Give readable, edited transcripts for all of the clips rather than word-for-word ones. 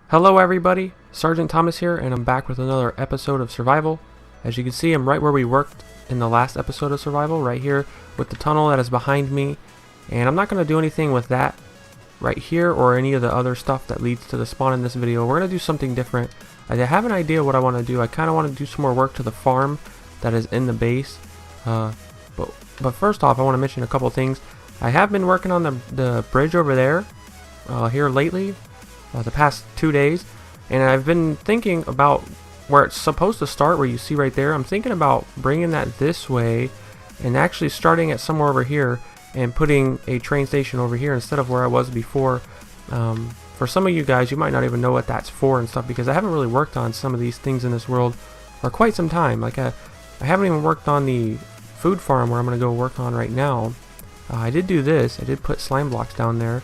Hello everybody, Sergeant Thomas here, and I'm back with another episode of Survival. As you can see, I'm right where we worked in the last episode of Survival, right here with the tunnel that is behind me. And I'm not going to do anything with that right here or any of the other stuff that leads to the spawn in this video. We're going to do something different. I have an idea what I want to do. I kind of want to do some more work to the farm that is in the base. But first off, I want to mention a couple things. I have been working on the bridge over there here lately. The past 2 days, and I've been thinking about where it's supposed to start, where you see right there. I'm thinking about bringing that this way and actually starting at somewhere over here and putting a train station over here instead of where I was before. For some of you guys, you might not even know what that's for and stuff, because I haven't really worked on some of these things in this world for quite some time. Like I haven't even worked on the food farm where I'm going to go work on right now. I did do this. I did put slime blocks down there,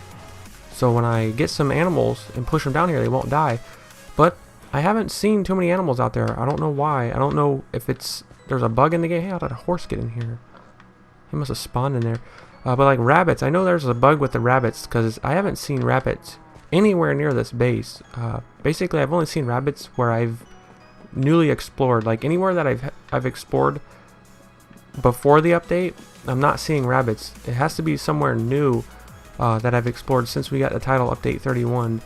so when I get some animals and push them down here, they won't die. But I haven't seen too many animals out there. I don't know why. I don't know if there's a bug in the game. Hey, how did a horse get in here? He must have spawned in there. But like rabbits, I know there's a bug with the rabbits because I haven't seen rabbits anywhere near this base. Basically, I've only seen rabbits where I've newly explored. Like anywhere that I've explored before the update, I'm not seeing rabbits. It has to be somewhere new that I've explored since we got the title update 31.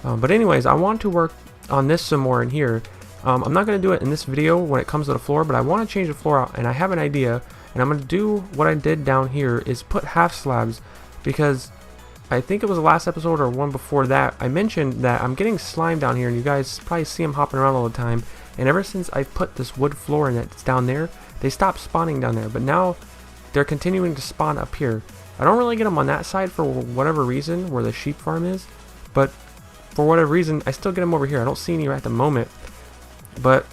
But anyways, I want to work on this some more in here. I'm not going to do it in this video when it comes to the floor, but I want to change the floor out, and I have an idea, and I'm going to do what I did down here is put half slabs, because I think it was the last episode or one before that I mentioned that I'm getting slime down here, and you guys probably see them hopping around all the time, and ever since I put this wood floor in that's down there, they stopped spawning down there, but now they're continuing to spawn up here. I don't really get them on that side for whatever reason, where the sheep farm is, but for whatever reason, I still get them over here. I don't see any right at the moment, but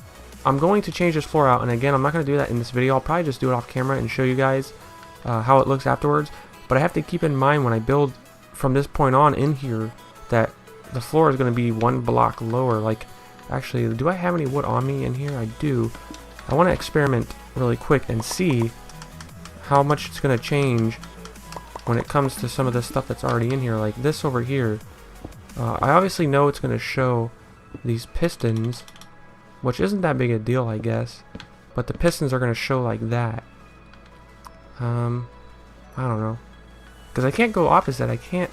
I'm going to change this floor out, and again, I'm not going to do that in this video. I'll probably just do it off camera and show you guys how it looks afterwards, but I have to keep in mind when I build from this point on in here that the floor is going to be 1 block lower. Like, actually, do I have any wood on me in here? I do. I want to experiment really quick and see how much it's going to change when it comes to some of the stuff that's already in here, like this over here. I obviously know it's going to show these pistons, which isn't that big a deal, I guess, but the pistons are going to show like that. I don't know, because I can't go opposite. I can't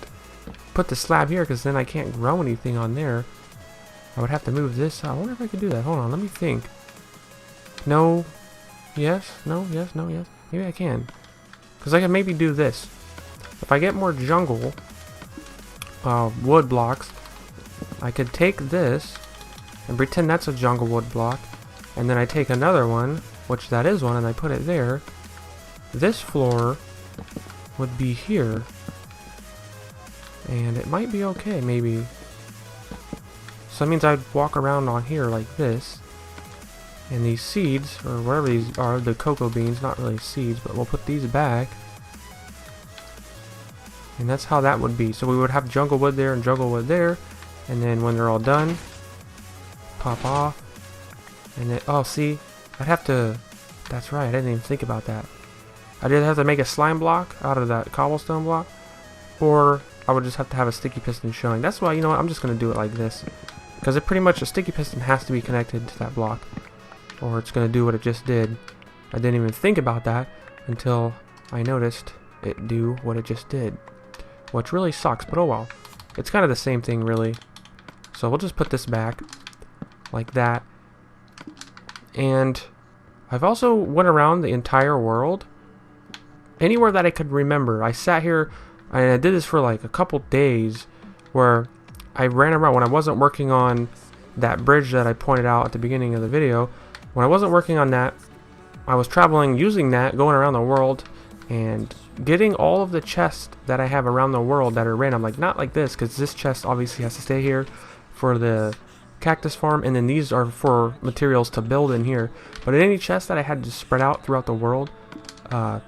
put the slab here because then I can't grow anything on there. I would have to move this. I wonder if I could do that. Hold on, let me think. No, yes, no, yes, no, yes. Maybe I can, because I can maybe do this. If I get more jungle wood blocks, I could take this and pretend that's a jungle wood block, and then I take another one, which that is one, and I put it there. This floor would be here, and it might be okay, maybe. So that means I'd walk around on here like this, and these seeds, or whatever these are, the cocoa beans, not really seeds, but we'll put these back. And that's how that would be. So we would have jungle wood there and jungle wood there, and then when they're all done, pop off, and then, oh, see, I'd have to, that's right, I didn't even think about that. I did have to make a slime block out of that cobblestone block, or I would just have to have a sticky piston showing. That's why, you know what, I'm just going to do it like this, because it pretty much, a sticky piston has to be connected to that block, or it's going to do what it just did. I didn't even think about that until I noticed it do what it just did, which really sucks, but oh well. It's kind of the same thing, really. So we'll just put this back like that. And I've also went around the entire world, anywhere that I could remember. I sat here and I did this for like a couple days, where I ran around when I wasn't working on that bridge that I pointed out at the beginning of the video. When I wasn't working on that, I was traveling using that, going around the world and getting all of the chests that I have around the world that are random. Like, not like this, because this chest obviously has to stay here for the cactus farm, and then these are for materials to build in here. But in any chest that I had to spread out throughout the world, I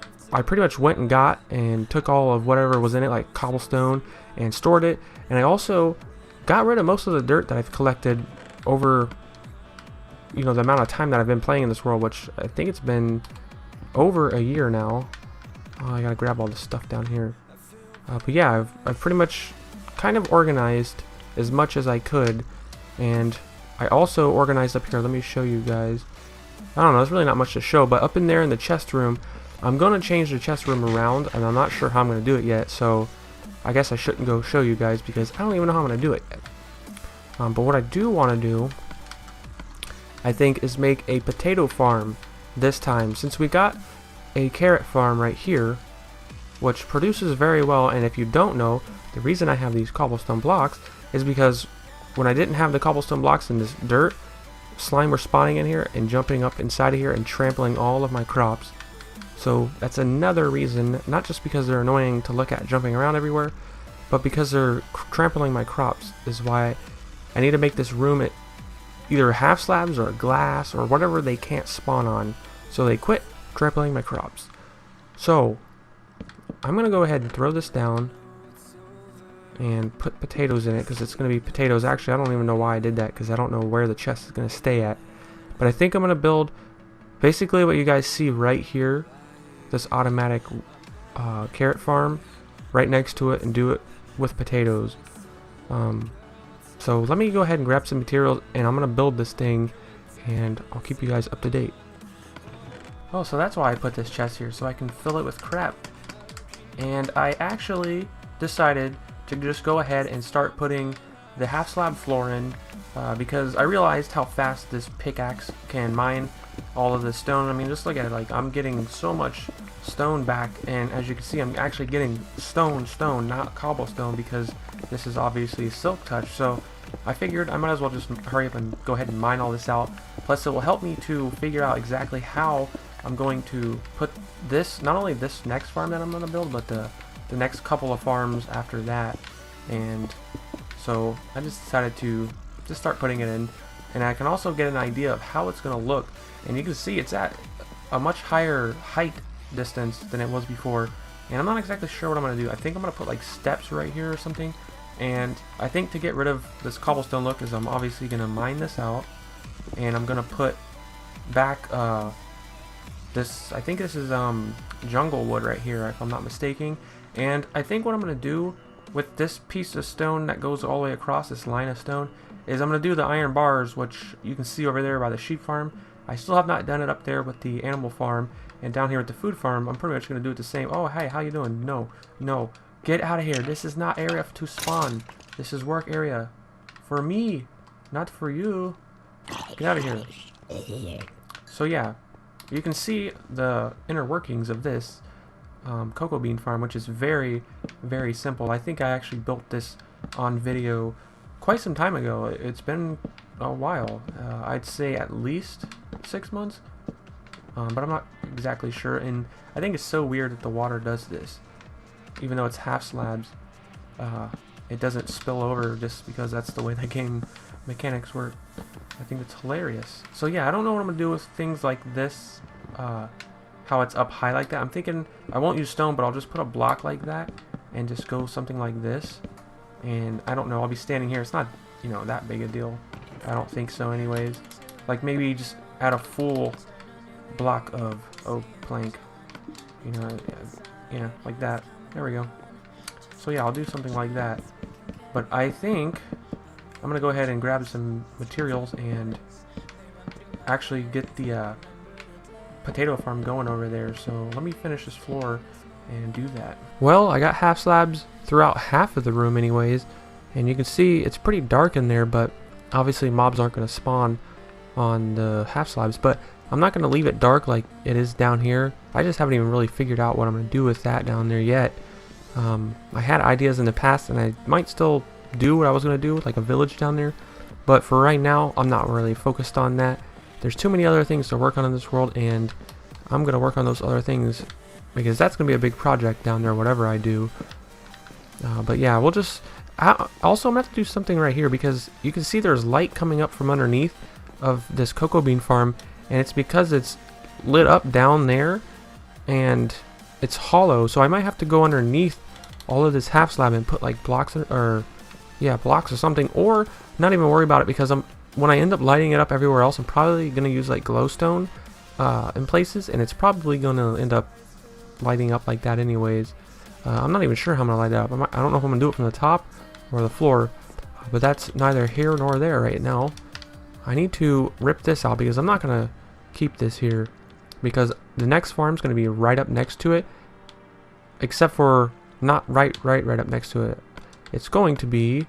pretty much went and got and took all of whatever was in it, like cobblestone, and stored it. And I also got rid of most of the dirt that I've collected over, you know, the amount of time that I've been playing in this world, which I think it's been over a year now. Oh, I gotta grab all this stuff down here. But yeah, I've pretty much kind of organized as much as I could, and I also organized up here. Let me show you guys. I don't know, there's really not much to show, but up in there in the chest room, I'm going to change the chest room around, and I'm not sure how I'm going to do it yet, so I guess I shouldn't go show you guys because I don't even know how I'm going to do it yet. But what I do want to do, I think, is make a potato farm this time, since we got a carrot farm right here, which produces very well. And if you don't know, the reason I have these cobblestone blocks is because when I didn't have the cobblestone blocks in this dirt, slime were spawning in here and jumping up inside of here and trampling all of my crops. So that's another reason, not just because they're annoying to look at jumping around everywhere, but because they're trampling my crops, is why I need to make this room at either half slabs or glass or whatever they can't spawn on, so they quit trampling my crops. So I'm going to go ahead and throw this down and put potatoes in it, because it's going to be potatoes. Actually, I don't even know why I did that, because I don't know where the chest is going to stay at. But I think I'm going to build basically what you guys see right here, this automatic carrot farm right next to it, and do it with potatoes. So let me go ahead and grab some materials, and I'm going to build this thing, and I'll keep you guys up to date. Oh, so that's why I put this chest here, so I can fill it with crap. And I actually decided to just go ahead and start putting the half slab floor in, because I realized how fast this pickaxe can mine all of this stone. I mean, just look at it, like I'm getting so much stone back, and as you can see, I'm actually getting stone, not cobblestone, because this is obviously silk touch. So I figured I might as well just hurry up and go ahead and mine all this out. Plus it will help me to figure out exactly how I'm going to put this, not only this next farm that I'm going to build, but the next couple of farms after that. And so I just decided to just start putting it in, and I can also get an idea of how it's going to look. And you can see it's at a much higher height distance than it was before, and I'm not exactly sure what I'm going to do. I think I'm going to put like steps right here or something. And I think to get rid of this cobblestone look is I'm obviously going to mine this out, and I'm going to put back this, I think this is jungle wood right here, if I'm not mistaken. And I think what I'm going to do with this piece of stone that goes all the way across, this line of stone, is I'm going to do the iron bars, which you can see over there by the sheep farm. I still have not done it up there with the animal farm, and down here with the food farm, I'm pretty much going to do it the same. Oh, hey, how you doing? No, no, get out of here. This is not area to spawn. This is work area for me, not for you. Get out of here. So yeah, you can see the inner workings of this cocoa bean farm, which is very, very simple. I think I actually built this on video quite some time ago. It's been a while. I'd say at least 6 months, but I'm not exactly sure. And I think it's so weird that the water does this, even though it's half slabs. It doesn't spill over just because that's the way the game mechanics work. I think it's hilarious. So yeah, I don't know what I'm gonna do with things like this, how it's up high like that. I'm thinking I won't use stone, but I'll just put a block like that and just go something like this. And I don't know, I'll be standing here. It's not, you know, that big a deal. I don't think so anyways. Like maybe just add a full block of oak plank, you know, yeah, like that. There we go. So yeah, I'll do something like that. But I think I'm gonna go ahead and grab some materials and actually get the potato farm going over there. So let me finish this floor and do that. Well, I got half slabs throughout half of the room anyways, and you can see it's pretty dark in there, but obviously mobs aren't going to spawn on the half slabs. But I'm not going to leave it dark like it is down here. I just haven't even really figured out what I'm going to do with that down there yet. I had ideas in the past, and I might still do what I was going to do, like a village down there, but for right now I'm not really focused on that. There's too many other things to work on in this world, and I'm going to work on those other things because that's going to be a big project down there, whatever I do. But yeah, we'll just... also, I'm going to have to do something right here, because you can see there's light coming up from underneath of this cocoa bean farm, and it's because it's lit up down there, and it's hollow, so I might have to go underneath all of this half slab and put like blocks, or yeah, blocks or something, or not even worry about it, because when I end up lighting it up everywhere else, I'm probably going to use like glowstone in places, and it's probably going to end up lighting up like that anyways. I'm not even sure how I'm gonna light it up. I don't know if I'm gonna do it from the top or the floor, but that's neither here nor there right now. I need to rip this out because I'm not gonna keep this here, because the next farm's gonna be right up next to it, except for not right up next to it. It's going to be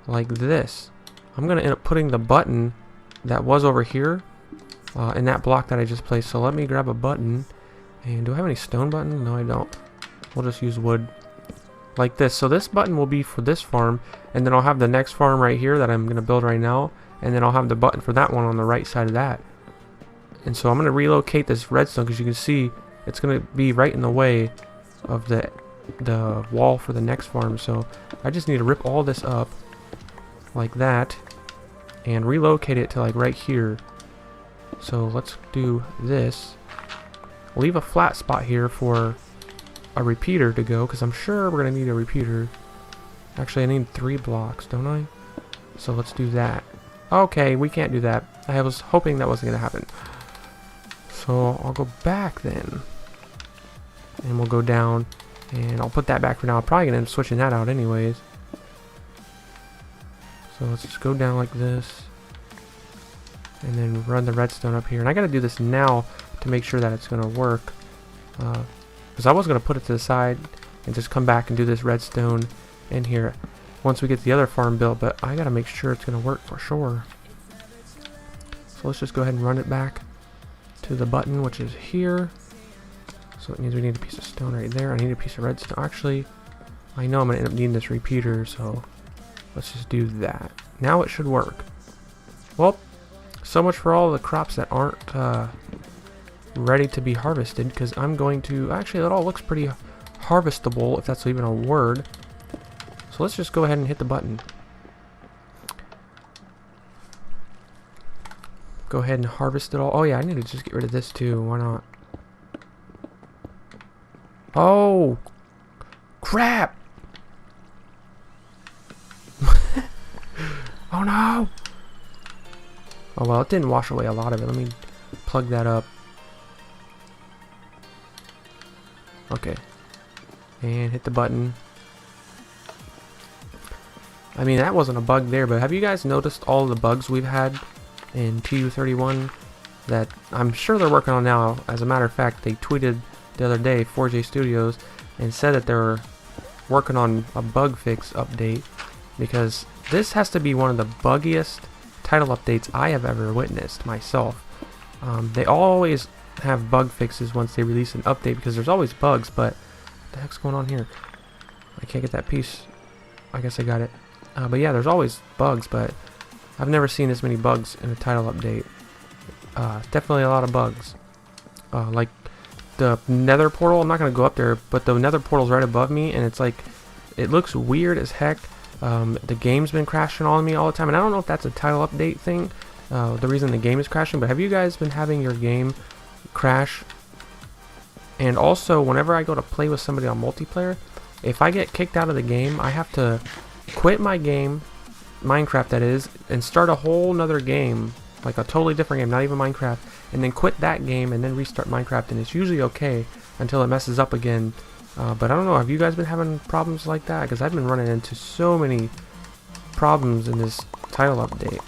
like this. I'm gonna end up putting the button that was over here in that block that I just placed. So let me grab a button. And do I have any stone button? No, I don't. We'll just use wood like this. So this button will be for this farm, and then I'll have the next farm right here that I'm gonna build right now, and then I'll have the button for that one on the right side of that. And so I'm gonna relocate this redstone because you can see it's gonna be right in the way of the wall for the next farm. So I just need to rip all this up like that and relocate it to like right here. So let's do this. Leave a flat spot here for a repeater to go, because I'm sure we're gonna need a repeater. Actually, I need 3 blocks, don't I? So let's do that. Okay, we can't do that. I was hoping that wasn't gonna happen. So I'll go back then, and we'll go down, and I'll put that back for now. I'm probably gonna end up switching that out anyways. So let's just go down like this, and then run the redstone up here. And I gotta do this now to make sure that it's gonna work, because I was gonna put it to the side and just come back and do this redstone in here once we get the other farm built, but I gotta make sure it's gonna work for sure. So let's just go ahead and run it back to the button, which is here. So it means we need a piece of stone right there. I need a piece of redstone. Actually, I know I'm gonna end up needing this repeater, so let's just do that. Now it should work. Well, so much for all the crops that aren't ready to be harvested, because I'm going to, actually that all looks pretty harvestable, if that's even a word. So let's just go ahead and hit the button. Go ahead and harvest it all. Oh yeah, I need to just get rid of this too, why not? Oh crap. Oh no. Oh well, it didn't wash away a lot of it. Let me plug that up. Okay. And hit the button. I mean, that wasn't a bug there, but have you guys noticed all the bugs we've had in TU31 that I'm sure they're working on now? As a matter of fact, they tweeted the other day, 4J Studios, and said that they were working on a bug fix update, because this has to be one of the buggiest title updates I have ever witnessed myself. They always have bug fixes once they release an update, because there's always bugs, but what the heck's going on here? I can't get that piece. I guess I got it. But yeah, there's always bugs, but I've never seen this many bugs in a title update. Definitely a lot of bugs. Like the nether portal, I'm not going to go up there, but the nether portal's right above me, and it's like, it looks weird as heck. The game's been crashing on me all the time, and I don't know if that's a title update thing, the reason the game is crashing, but have you guys been having your game crash? And also, whenever I go to play with somebody on multiplayer, if I get kicked out of the game, I have to quit my game, Minecraft that is, and start a whole nother game, like a totally different game, not even Minecraft, and then quit that game and then restart Minecraft, and it's usually okay until it messes up again. But I don't know, have you guys been having problems like that? Because I've been running into so many problems in this title update.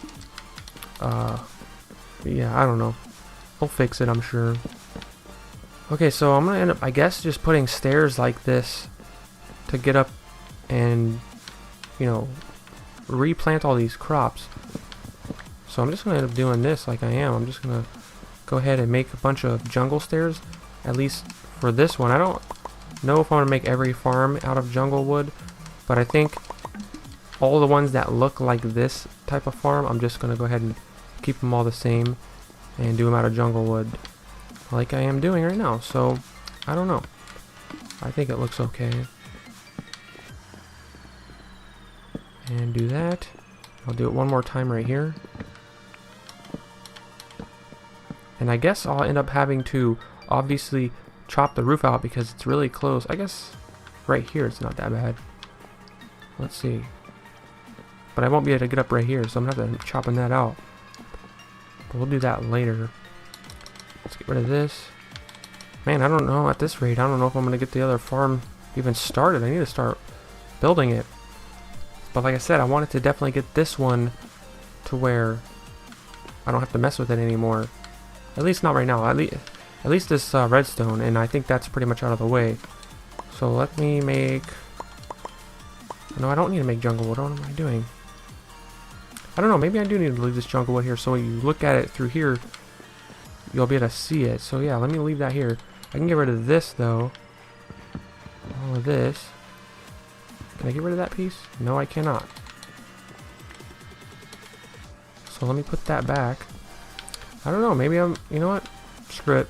Yeah, I don't know. We'll fix it, I'm sure. Okay, so I'm gonna end up, I guess, just putting stairs like this to get up and, you know, replant all these crops. So I'm just gonna end up doing this like I am. I'm just gonna go ahead and make a bunch of jungle stairs, at least for this one. I don't know if I want to make every farm out of jungle wood, but I think all the ones that look like this type of farm, I'm just gonna go ahead and keep them all the same and do them out of jungle wood like I am doing right now. So I don't know, I think it looks okay. And do that. I'll do it one more time right here. And I guess I'll end up having to obviously chop the roof out because it's really close. I guess right here it's not that bad. Let's see. But I won't be able to get up right here, so I'm gonna have to end up chopping that out. But we'll do that later. Let's get rid of this. Man, I don't know. At this rate, I don't know if I'm going to get the other farm even started. I need to start building it. But like I said, I wanted to definitely get this one to where I don't have to mess with it anymore. At least not right now. At least this redstone, and I think that's pretty much out of the way. So let me make... No, I don't need to make jungle wood. What am I doing? I don't know. Maybe I do need to leave this jungle wood here, so when you look at it through here, you'll be able to see it. So yeah, let me leave that here. I can get rid of this, though. All of this. Can I get rid of that piece? No, I cannot. So let me put that back. I don't know. Maybe I'm... You know what? Screw it.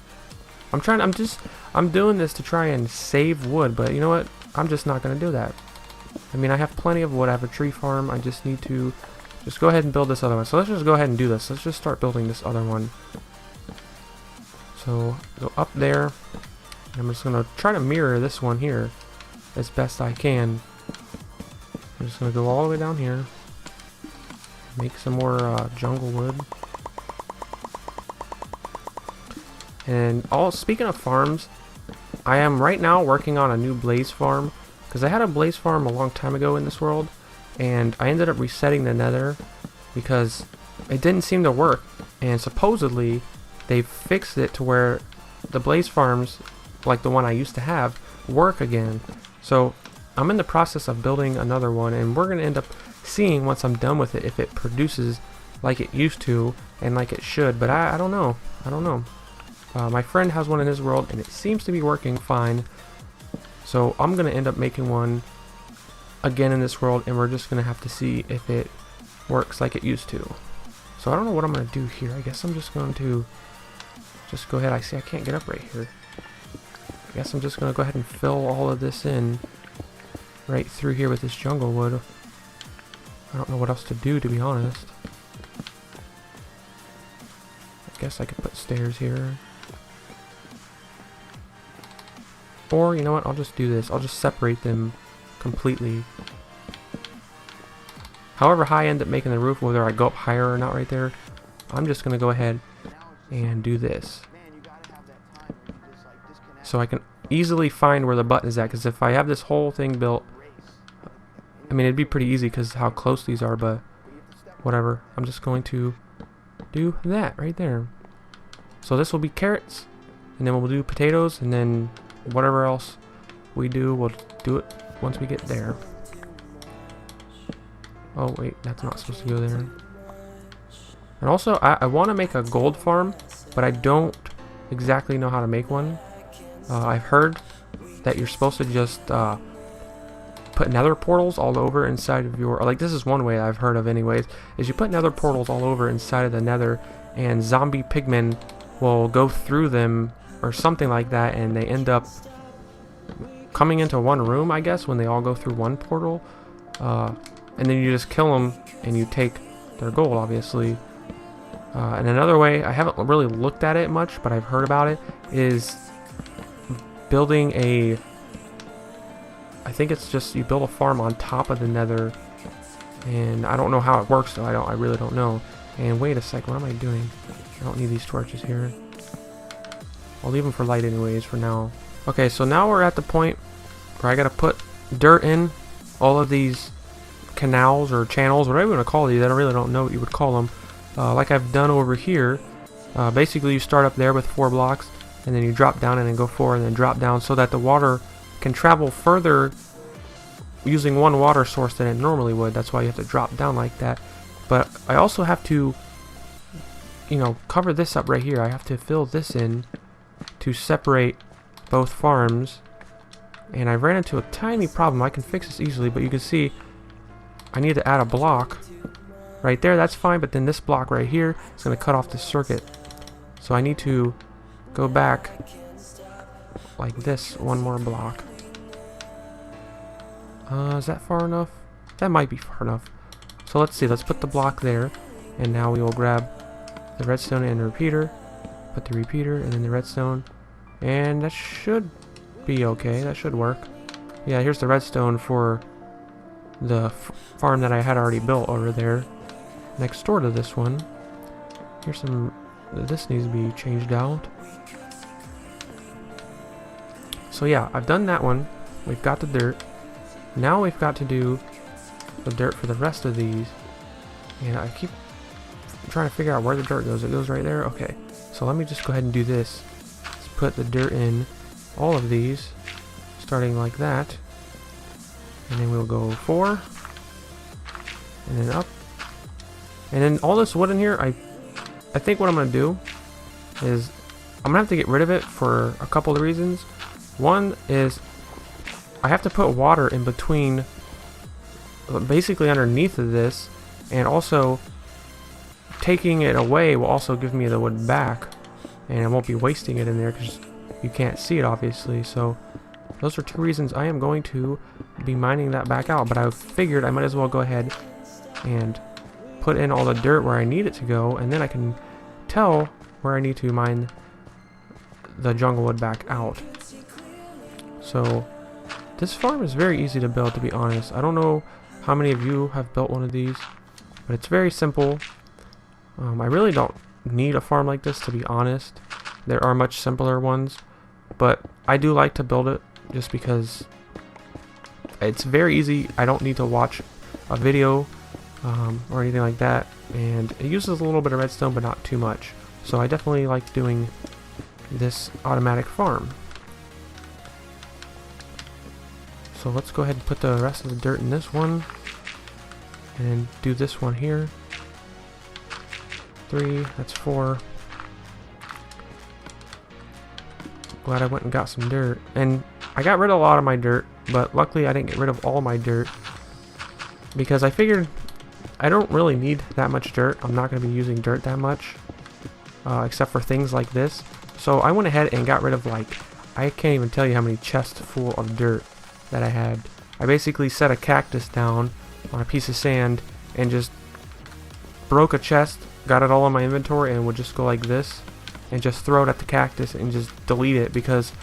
I'm doing this to try and save wood, but you know what? I'm just not going to do that. I mean, I have plenty of wood. I have a tree farm. I just need to just go ahead and build this other one. So let's just go ahead and do this. Let's just start building this other one. So go up there. I'm just going to try to mirror this one here as best I can. I'm just going to go all the way down here. Make some more jungle wood. And speaking of farms, I am right now working on a new blaze farm, because I had a blaze farm a long time ago in this world, and I ended up resetting the nether because it didn't seem to work, and supposedly they fixed it to where the blaze farms, like the one I used to have, work again. So I'm in the process of building another one, and we're going to end up seeing once I'm done with it if it produces like it used to and like it should, but I don't know. I don't know. My friend has one in his world, and it seems to be working fine. So I'm going to end up making one again in this world, and we're just going to have to see if it works like it used to. So I don't know what I'm going to do here. I guess I'm just going to just go ahead. I see I can't get up right here. I guess I'm just going to go ahead and fill all of this in right through here with this jungle wood. I don't know what else to do, to be honest. I guess I could put stairs here. Or, you know what, I'll just do this. I'll just separate them completely. However high I end up making the roof, whether I go up higher or not right there, I'm just going to go ahead and do this. So I can easily find where the button is at, because if I have this whole thing built, I mean, it'd be pretty easy because how close these are, but whatever. I'm just going to do that right there. So this will be carrots, and then we'll do potatoes, and then whatever else we do, we'll do it once we get there. Oh wait, that's not supposed to go there. And also, I want to make a gold farm, but I don't exactly know how to make one. I've heard that you're supposed to just put nether portals all over inside of your... Like, this is one way I've heard of anyways, is you put nether portals all over inside of the nether, and zombie pigmen will go through them or something like that, and they end up coming into one room, I guess, when they all go through one portal. And then you just kill them, and you take their gold, obviously. And another way, I haven't really looked at it much, but I've heard about it, is building a... I think it's just you build a farm on top of the nether, and I don't know how it works, though. I really don't know. And wait a sec, what am I doing? I don't need these torches here. I'll leave them for light anyways for now. Okay, so now we're at the point where I gotta put dirt in all of these canals or channels, whatever you want to call these. I really don't know what you would call them. Like I've done over here. Basically, you start up there with 4 blocks, and then you drop down and then go 4, and then drop down, so that the water can travel further using one water source than it normally would. That's why you have to drop down like that. But I also have to, you know, cover this up right here. I have to fill this in to separate both farms, and I ran into a tiny problem. I can fix this easily, but you can see I need to add a block right there. That's fine, but then this block right here is going to cut off the circuit, so I need to go back like this, one more block. Is that far enough? That might be far enough. So let's see, let's put the block there, and now we will grab the redstone and the repeater, put the repeater and then the redstone, and that should be okay. That should work. Yeah, here's the redstone for the farm that I had already built over there next door to this one. Here's some... This needs to be changed out. So yeah, I've done that one. We've got the dirt. Now we've got to do the dirt for the rest of these. And I keep trying to figure out where the dirt goes. It goes right there? Okay. So let me just go ahead and do this. Let's put the dirt in all of these, starting like that. And then we'll go 4. And then up. And then all this wood in here, I think what I'm going to do is I'm going to have to get rid of it for a couple of reasons. One is I have to put water in between, basically underneath of this, and also taking it away will also give me the wood back, and I won't be wasting it in there because you can't see it obviously. So those are 2 reasons I am going to be mining that back out, but I figured I might as well go ahead and put in all the dirt where I need it to go, and then I can tell where I need to mine the jungle wood back out. So this farm is very easy to build, to be honest. I don't know how many of you have built one of these, but it's very simple. I really don't need a farm like this, to be honest. There are much simpler ones, but I do like to build it just because it's very easy. I don't need to watch a video or anything like that, and it uses a little bit of redstone but not too much. So I definitely like doing this automatic farm. So let's go ahead and put the rest of the dirt in this one, and do this one here. 3, that's 4. Glad I went and got some dirt. And I got rid of a lot of my dirt, but luckily I didn't get rid of all my dirt, because I figured I don't really need that much dirt. I'm not going to be using dirt that much, except for things like this. So I went ahead and got rid of, like, I can't even tell you how many chests full of dirt that I had. I basically set a cactus down on a piece of sand and just broke a chest, got it all in my inventory, and would just go like this and just throw it at the cactus and just delete it because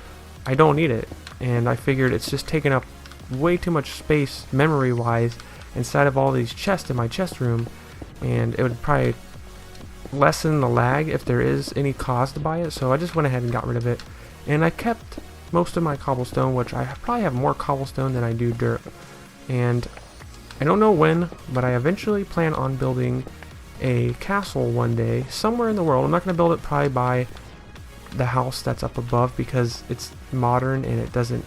I don't need it. And I figured it's just taking up way too much space memory wise inside of all these chests in my chest room, and it would probably lessen the lag if there is any cost by it. So I just went ahead and got rid of it, and I kept most of my cobblestone, which I probably have more cobblestone than I do dirt. And I don't know when, but I eventually plan on building a castle one day somewhere in the world. I'm not going to build it probably by the house that's up above because it's modern and it doesn't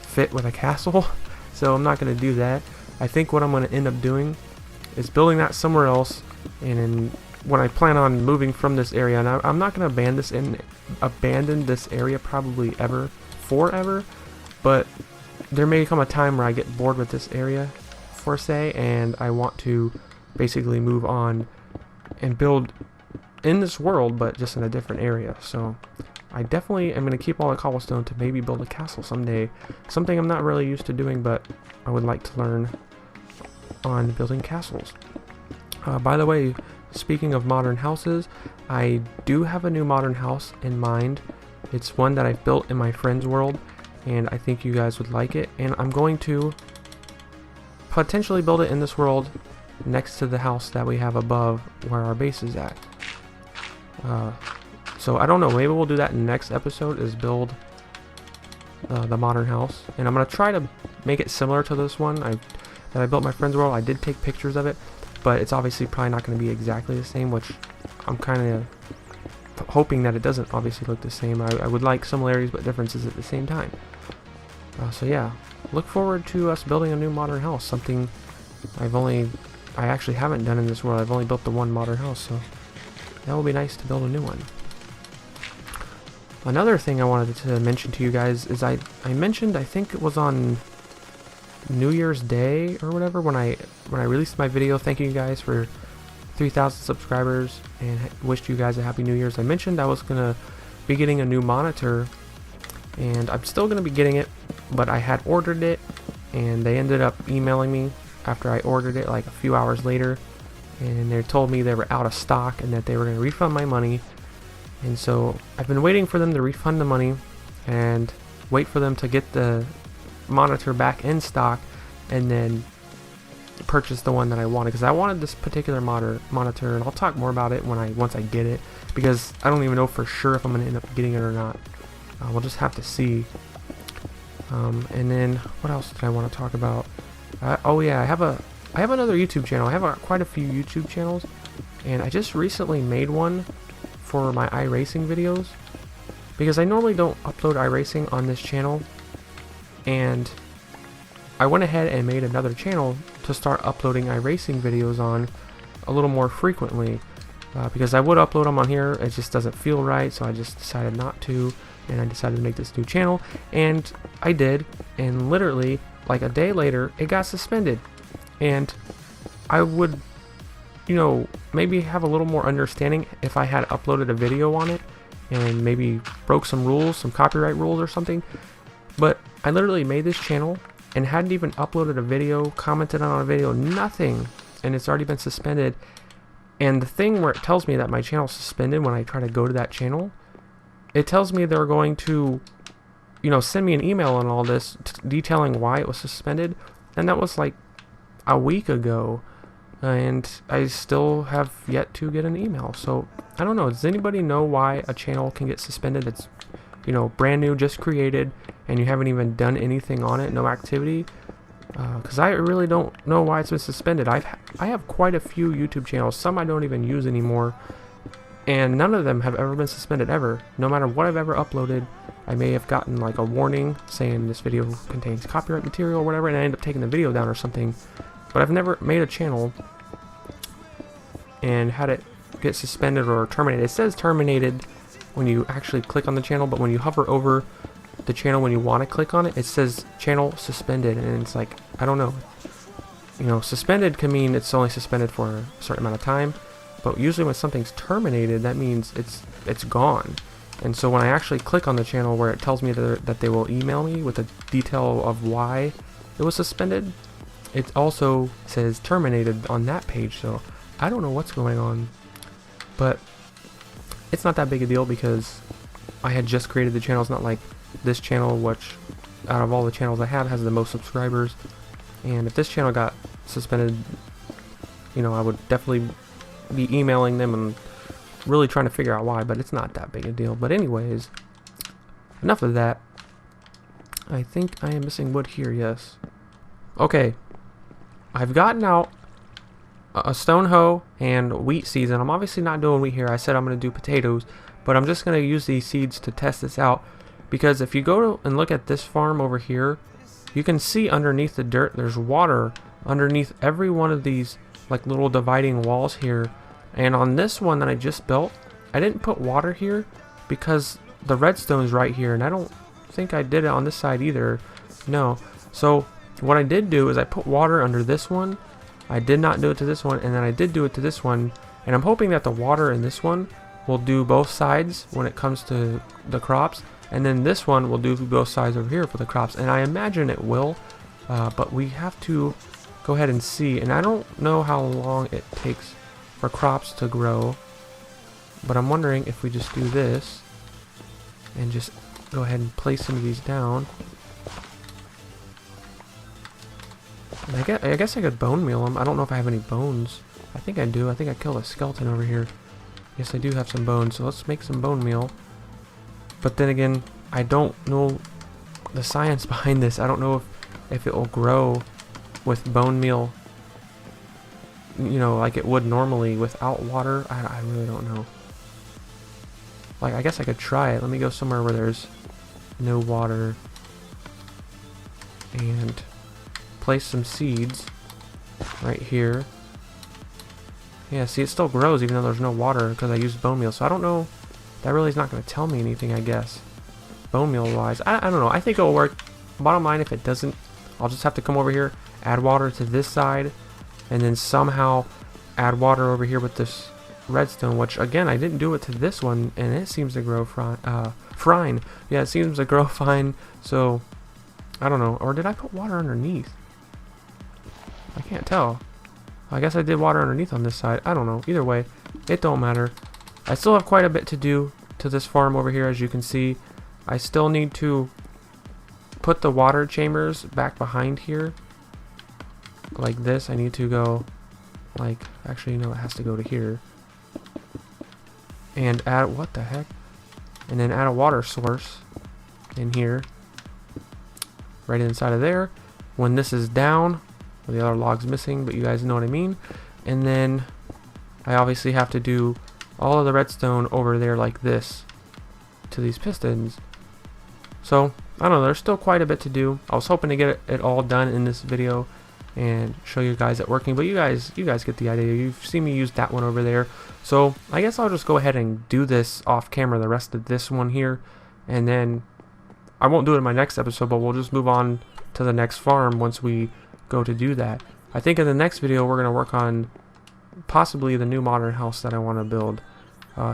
fit with a castle. So I'm not going to do that. I think what I'm going to end up doing is building that somewhere else, and then when I plan on moving from this area, and I'm not going to abandon this area probably forever, but there may come a time where I get bored with this area, per se, and I want to basically move on and build in this world, but just in a different area. So I definitely am going to keep all the cobblestone to maybe build a castle someday. Something I'm not really used to doing, but I would like to learn on building castles. By the way, speaking of modern houses, I do have a new modern house in mind. It's one that I've built in my friend's world, and I think you guys would like it. And I'm going to potentially build it in this world next to the house that we have above where our base is at. So I don't know, maybe we'll do that in the next episode, is build the modern house. And I'm going to try to make it similar to this one that I built my friend's world. I did take pictures of it, but it's obviously probably not going to be exactly the same, which I'm kind of hoping that it doesn't obviously look the same. I would like similarities but differences at the same time. So yeah, look forward to us building a new modern house, something I actually haven't done in this world. I've only built the one modern house, so that will be nice to build a new one. Another thing I wanted to mention to you guys is I mentioned, I think it was on New Year's Day or whatever, when I released my video thanking you guys for 3,000 subscribers and wished you guys a happy New Year's. I mentioned I was gonna be getting a new monitor, and I'm still gonna be getting it, but I had ordered it and they ended up emailing me after I ordered it like a few hours later, and they told me they were out of stock and that they were going to refund my money. And so I've been waiting for them to refund the money and wait for them to get the monitor back in stock and then purchase the one that I wanted, because I wanted this particular monitor, and I'll talk more about it once I get it, because I don't even know for sure if I'm going to end up getting it or not. We'll just have to see. And then what else did I want to talk about? Oh yeah, I have another YouTube channel. I have quite a few YouTube channels, and I just recently made one for my iRacing videos, because I normally don't upload iRacing on this channel, and I went ahead and made another channel to start uploading iRacing videos on a little more frequently, because I would upload them on here, it just doesn't feel right, so I just decided not to, and I decided to make this new channel, and I did, and literally like a day later it got suspended. And I would, maybe have a little more understanding if I had uploaded a video on it and maybe broke some rules, some copyright rules or something. But I literally made this channel and hadn't even uploaded a video, commented on a video, nothing, and it's already been suspended. And the thing where it tells me that my channel's suspended, when I try to go to that channel, it tells me they're going to, send me an email on all this detailing why it was suspended, and that was like a week ago, and I still have yet to get an email. So I don't know, does anybody know why a channel can get suspended that's brand new, just created, and you haven't even done anything on it, no activity? Because I really don't know why it's been suspended. I have quite a few YouTube channels, some I don't even use anymore, and none of them have ever been suspended ever. No matter what I've ever uploaded, I may have gotten like a warning saying this video contains copyright material or whatever, and I end up taking the video down or something. But I've never made a channel and had it get suspended or terminated. It says terminated when you actually click on the channel, but when you hover over the channel when you want to click on it, it says channel suspended, and it's like, I don't know. Suspended can mean it's only suspended for a certain amount of time, but usually when something's terminated, that means it's gone. And so when I actually click on the channel where it tells me that they will email me with a detail of why it was suspended, it also says terminated on that page. So I don't know what's going on, but it's not that big a deal because I had just created the channel. It's not like this channel, which out of all the channels I have has the most subscribers, and if this channel got suspended, I would definitely be emailing them and really trying to figure out why, but it's not that big a deal. But anyways, enough of that. I think I am missing wood here, yes. Okay, I've gotten out a stone hoe and wheat seeds, and I'm obviously not doing wheat here. I said I'm going to do potatoes, but I'm just going to use these seeds to test this out, because if you go and look at this farm over here, you can see underneath the dirt there's water underneath every one of these like little dividing walls here. And on this one that I just built, I didn't put water here because the redstone's right here, and I don't think I did it on this side either. No. So what I did do is I put water under this one. I did not do it to this one, and then I did do it to this one, and I'm hoping that the water in this one will do both sides when it comes to the crops, and then this one will do both sides over here for the crops, and I imagine it will, but we have to go ahead and see. And I don't know how long it takes for crops to grow, but I'm wondering if we just do this and just go ahead and place some of these down. And I guess I could bone meal them. I don't know if I have any bones. I think I do. I think I killed a skeleton over here. Yes, I do have some bones, so let's make some bone meal. But then again, I don't know the science behind this. I don't know if it will grow with bone meal, like it would normally without water. I really don't know. Like, I guess I could try it. Let me go somewhere where there's no water and place some seeds right here. Yeah, see, it still grows even though there's no water because I used bone meal. So I don't know. That really is not going to tell me anything, I guess. Bone meal wise. I don't know. I think it'll work. Bottom line, if it doesn't, I'll just have to come over here, add water to this side, and then somehow add water over here with this redstone, which again, I didn't do it to this one, and it seems to grow fine. Yeah, it seems to grow fine, so I don't know. Or did I put water underneath? I can't tell. I guess I did water underneath on this side. I don't know. Either way, it don't matter. I still have quite a bit to do to this farm over here, as you can see. I still need to put the water chambers back behind here like this. I need to go like, actually no, it has to go to here and add, what the heck, and then add a water source in here. right inside of there. When this is down, the other log's missing, but you guys know what I mean. And then I obviously have to do all of the redstone over there like this to these pistons. So I don't know, there's still quite a bit to do. I was hoping to get it all done in this video and show you guys it working, but you guys get the idea. You've seen me use that one over there. So I guess I'll just go ahead and do this off camera, the rest of this one here, and then I won't do it in my next episode, but we'll just move on to the next farm once we go to do that. I think in the next video we're going to work on possibly the new modern house that I want to build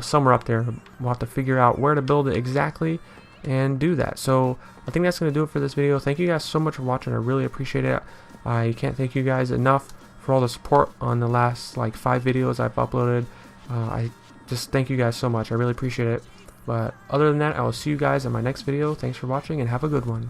somewhere up there. We'll have to figure out where to build it exactly and do that. So I think that's going to do it for this video. Thank you guys so much for watching. I really appreciate it. I can't thank you guys enough for all the support on the last like 5 videos I've uploaded. I just thank you guys so much. I really appreciate it. But other than that, I will see you guys in my next video. Thanks for watching and have a good one.